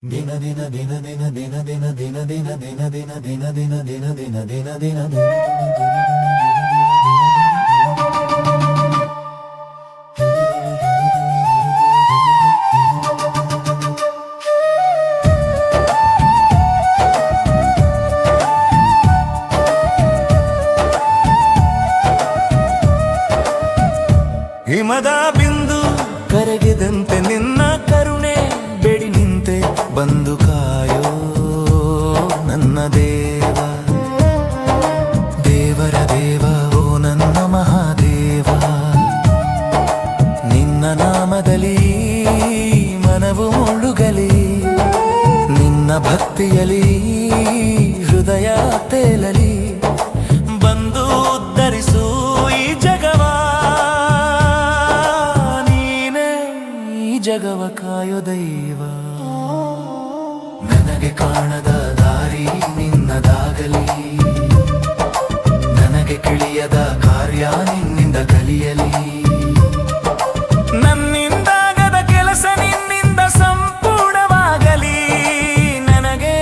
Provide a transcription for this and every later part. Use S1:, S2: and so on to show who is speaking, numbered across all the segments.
S1: ದಿನ ದಿನ ದಿನ ದಿನ ದಿನ ದಿನ ದಿನ ದಿನ ದಿನ ದಿನ ದಿನ ದಿನ ದಿನ ದಿನ ದಿನ ದಿನ ದಿನ ಹಿಮದ ಬಿಂದು ಕರಗಿದಂತೆ ನಿನ್ನ ಕರುಣೆ ಬೇಡಿ ನಿಂತೆ ಬಂದು ಕಾಯೋ ನನ್ನ ದೇವ ದೇವರ ದೇವ ಓ ನನ್ನ ಮಹಾದೇವ ನಿನ್ನ ನಾಮದಲ್ಲಿ ಮನವು ಮುಳುಗಲಿ ನಿನ್ನ ಭಕ್ತಿಯಲಿ ಹೃದಯ ತೇಲಲಿ ಬಂದು ಉದ್ಧರಿಸು ಈ ಜಗವ ಜಗವ ಕಾಯೋ ದೈವ ನನಗೆ ಕಾಣದ ದಾರಿ ನಿನ್ನದಾಗಲಿ ನನಗೆ ತಿಳಿಯದ ಕಾರ್ಯ ನಿನ್ನಿಂದ ಕಲಿಯಲಿ ನನ್ನಿಂದಾಗದ ಕೆಲಸ ನಿನ್ನಿಂದ ಸಂಪೂರ್ಣವಾಗಲಿ ನನಗೆ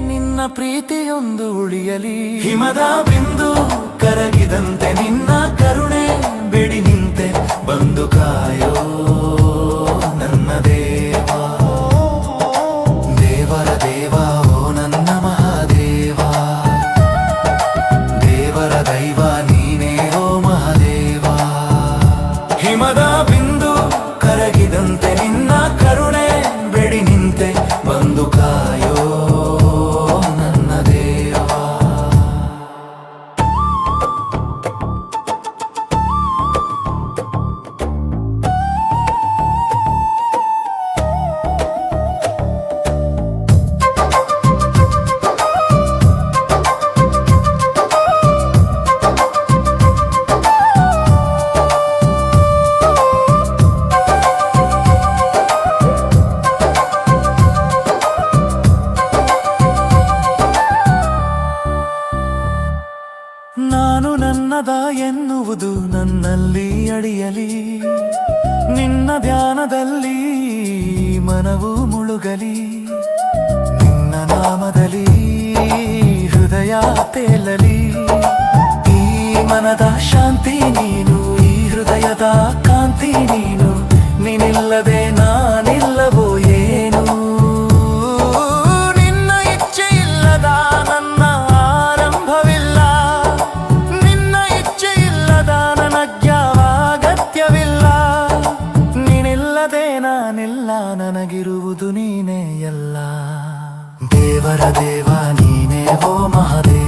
S1: ನಿನ್ನ ಪ್ರೀತಿಯೊಂದು ಉಳಿಯಲಿ ಹಿಮದ ಬಿಂದು ಕರಗಿದಂತೆ ನಿನ್ನ ಕರುಣೆ ಬೇಡಿ ನಿಂತೆ ಬಂದು ಕಾಯೋ ನನ್ನ ದೇವ ದೇವರ ದೇವ ಓ ನನ್ನ ಮಹಾದೇವ ದೇವರ ದೈವ ನೀನೇ ಓ ಮಹಾದೇವ ಹಿಮದ ಬಿಂದು ಕರಗಿದಂತೆ ನಿನ್ನ ಕರುಣೆ ಬೇಡಿ ನಿಂತೆ ಬಂದು ಕಾಯೋ ನನ್ನ ದೇವ ನಾನು ನನ್ನದ ಎನ್ನುವುದು ನನ್ನಲ್ಲಿ ಅಡಿಯಲಿ ನಿನ್ನ ಧ್ಯಾನದಲ್ಲಿ ಮನವು ಮುಳುಗಲಿ ನಿನ್ನ ನಾಮದಲ್ಲಿ ಹೃದಯ ತೇಲಲಿ ಈ ಮನದ ಶಾಂತಿ ನೀನು ಈ ಹೃದಯದ ಕಾಂತಿ ನೀನು ನೀನಿಲ್ಲದೆ ನಾನಿಲ್ಲವೋ ಏನು ನಾನೆಲ್ಲ ನನಗಿರುವುದು ನೀನೇ ಎಲ್ಲ ದೇವರ ದೇವ ನೀನೇ ಓ ಮಹಾದೇವ